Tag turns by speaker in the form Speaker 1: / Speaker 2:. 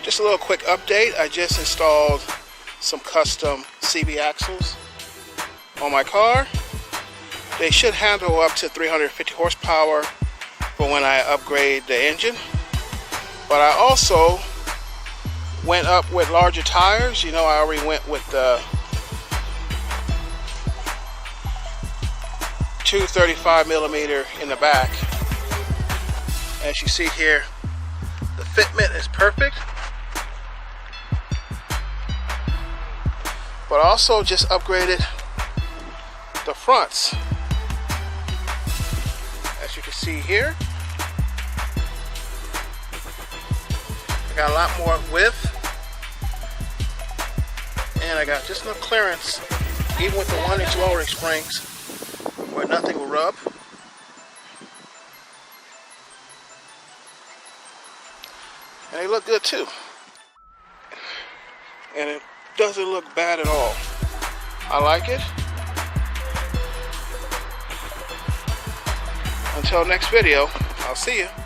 Speaker 1: Just a little quick update. I just installed some custom CV axles on my car. They should handle up to 350 horsepower for when I upgrade the engine. But I also went up with larger tires. You know, I already went with the 235 millimeter in the back. As you see here, the fitment is perfect. But also just upgraded the fronts. As you can see here, I got a lot more width, and I got just enough clearance, even with the 1-inch lowering springs, where nothing will rub. And they look good too. And it doesn't look bad at all. I like it. Until next video, I'll see you.